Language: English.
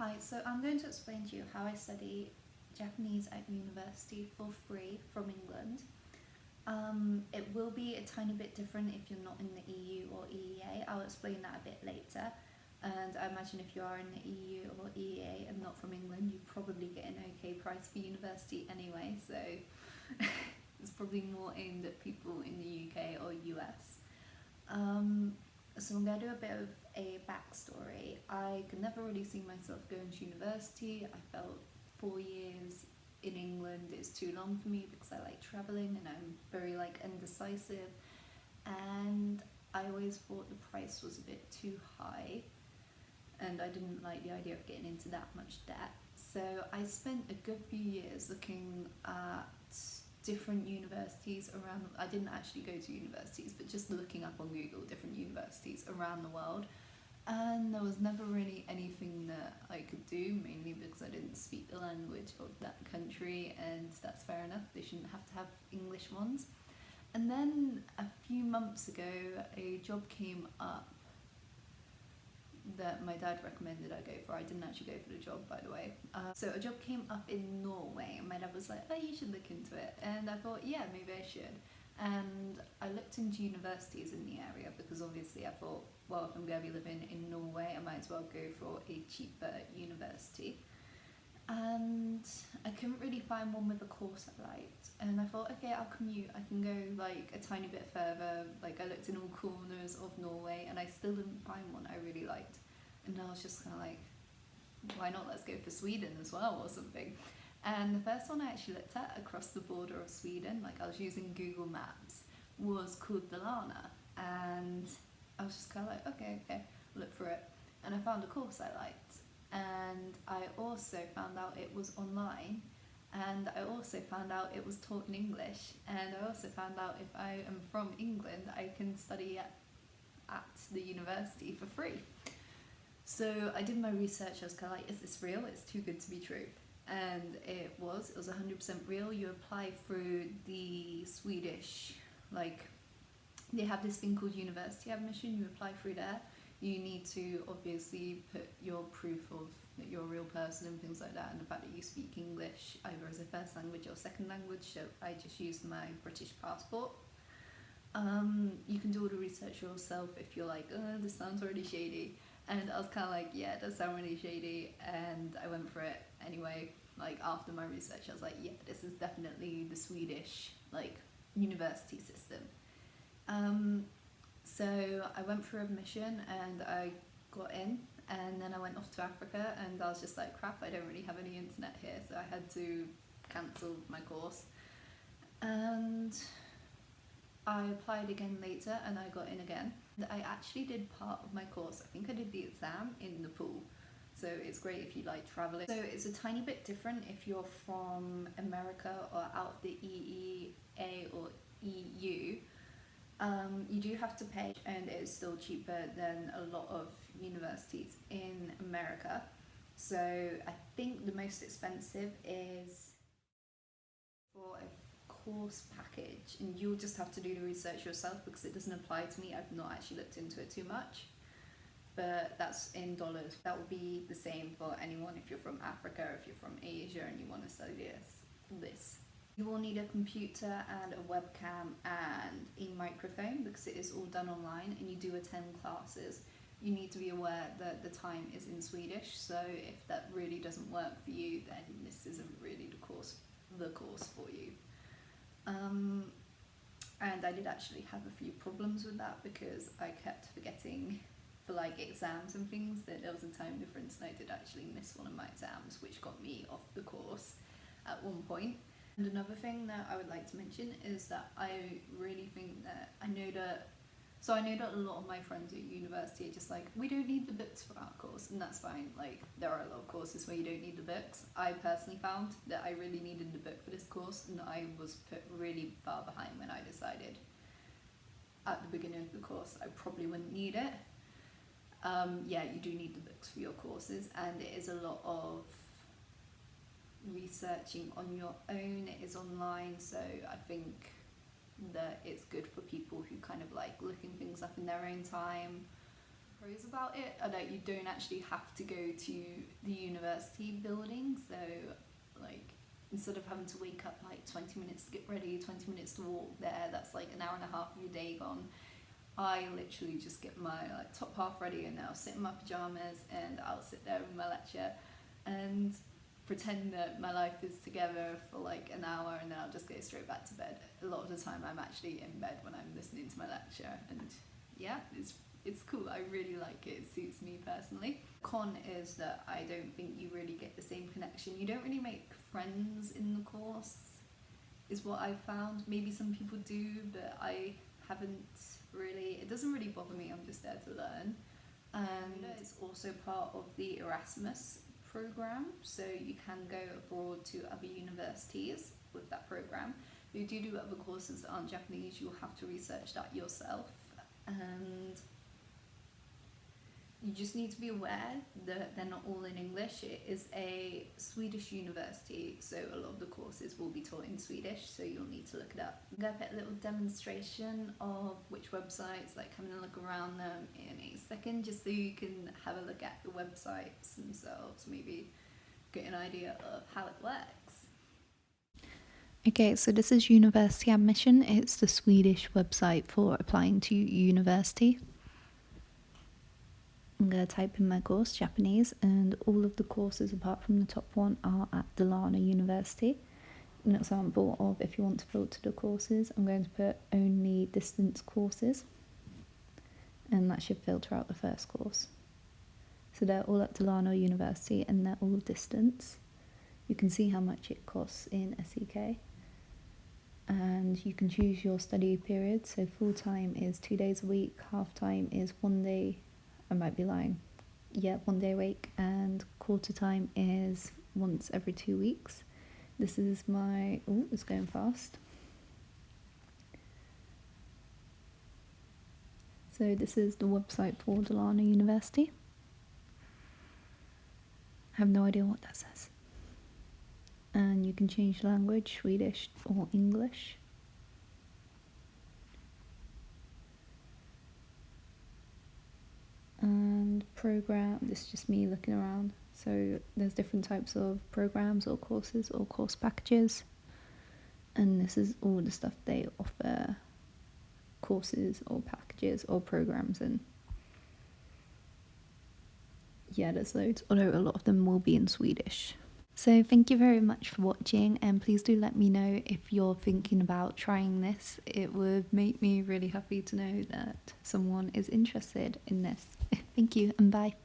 Hi, so I'm going to explain to you how I study Japanese at university for free from England. It will be a tiny bit different if you're not in the EU or EEA. I'll explain that a bit later. And I imagine if you are in the EU or EEA and not from England, you probably get an okay price for university anyway, so it's probably more aimed at people in the UK or US. So I'm going to do a bit of a backstory. I could never really see myself going to university. I felt 4 years in England is too long for me because I like travelling and I'm very indecisive, and I always thought the price was a bit too high and I didn't like the idea of getting into that much debt. So I spent a good few years looking at different universities around. I didn't actually go to universities, but just looking up on Google different universities around the world, and there was never really anything that I could do, mainly because I didn't speak the language of that country, and that's fair enough, they shouldn't have to have English ones. And then a few months ago a job came up that my dad recommended I go for. I didn't actually go for the job, by the way. So a job came up in Norway, and my dad was like, "Oh, you should look into it." And I thought, yeah, maybe I should. And I looked into universities in the area because obviously I thought, well, if I'm going to be living in Norway, I might as well go for a cheaper university. And I couldn't really find one with a course I liked. And I thought, okay, I'll commute. I can go like a tiny bit further. Like I looked in all corners of Norway and I still didn't find one I really liked. And I was just kind of like, why not? Let's go for Sweden as well or something. And the first one I actually looked at across the border of Sweden, like I was using Google Maps, was called Dalarna. And I was just kind of like, okay, look for it. And I found a course I liked. And I also found out it was online. And I also found out it was taught in English. And I also found out if I am from England, I can study at the university for free. So I did my research. I was kind of like, is this real? It's too good to be true. And it was 100% real. You apply through the Swedish, like, they have this thing called university admission. You apply through there. You need to obviously put your proof of that you're a real person and things like that, and the fact that you speak English either as a first language or second language. So I just used my British passport. You can do all the research yourself if you're like, oh, this sounds really shady. And I was kind of like, yeah, it does sound really shady, and I went for it anyway. Like after my research, I was like, yeah, this is definitely the Swedish like university system. Um, so I went for admission and I got in, and then I went off to Africa, and I was just like, crap, I don't really have any internet here, so I had to cancel my course. And I applied again later and I got in again. I actually did part of my course. I think I did the exam in Nepal. So it's great if you like traveling. So it's a tiny bit different if you're from America or out of the EEA or EU. You do have to pay, and it is still cheaper than a lot of universities in America. So I think the most expensive is for a course package, and you'll just have to do the research yourself because it doesn't apply to me. I've not actually looked into it too much, but that's in dollars. That will be the same for anyone if you're from Africa or if you're from Asia and you want to study this. You will need a computer and a webcam and a microphone because it is all done online, and you do attend classes. You need to be aware that the time is in Swedish, so if that really doesn't work for you, then this isn't really the course for you. And I did actually have a few problems with that because I kept forgetting for like exams and things that there was a time difference, and I did actually miss one of my exams, which got me off the course at one point. And another thing that I would like to mention is that I really think that I know that a lot of my friends at university are just like, we don't need the books for our course, and that's fine. Like, there are a lot of courses where you don't need the books. I personally found that I really needed the book for this course, and I was put really far behind when I decided at the beginning of the course I probably wouldn't need it. Yeah, you do need the books for your courses, and it is a lot of researching on your own. It is online, so I think that it's good for people who kind of like looking things up in their own time, pros about it are that you don't actually have to go to the university building. So, like, instead of having to wake up like 20 minutes to get ready, 20 minutes to walk there, that's like an hour and a half of your day gone. I literally just get my like top half ready and I'll sit in my pajamas and I'll sit there in my lecture and pretend that my life is together for like an hour, and then I'll just go straight back to bed. A lot of the time I'm actually in bed when I'm listening to my lecture, and yeah, it's cool. I really like it. It suits me personally. Con is that I don't think you really get the same connection. You don't really make friends in the course, is what I found. Maybe some people do, but I haven't really. It doesn't really bother me. I'm just there to learn. And it's also part of the Erasmus program, so you can go abroad to other universities with that program. If you do other courses that aren't Japanese, you'll have to research that yourself, and you just need to be aware that they're not all in English. It is a Swedish university, so a lot of the courses will be taught in Swedish, so you'll need to look it up. I'm going to put a little demonstration of which websites, like having a look around them in a second, just so you can have a look at the websites themselves, maybe get an idea of how it works. Okay, so this is University Admission. It's the Swedish website for applying to university. I'm going to type in my course, Japanese, and all of the courses apart from the top one are at Dalarna University. An example of if you want to filter the courses, I'm going to put only distance courses, and that should filter out the first course. So they're all at Dalarna University and they're all distance. You can see how much it costs in SEK. And you can choose your study period. So full time is 2 days a week, half time is 1 day. I might be lying. Yeah, 1 day a week, and quarter time is once every 2 weeks. This is my, oh, it's going fast. So this is the website for Dalarna University. I have no idea what that says. And you can change language, Swedish or English. And program, this is just me looking around. So there's different types of programs or courses or course packages. And this is all the stuff they offer courses or packages or programs in. Yeah, there's loads, although a lot of them will be in Swedish. So thank you very much for watching, and please do let me know if you're thinking about trying this. It would make me really happy to know that someone is interested in this. Thank you and bye.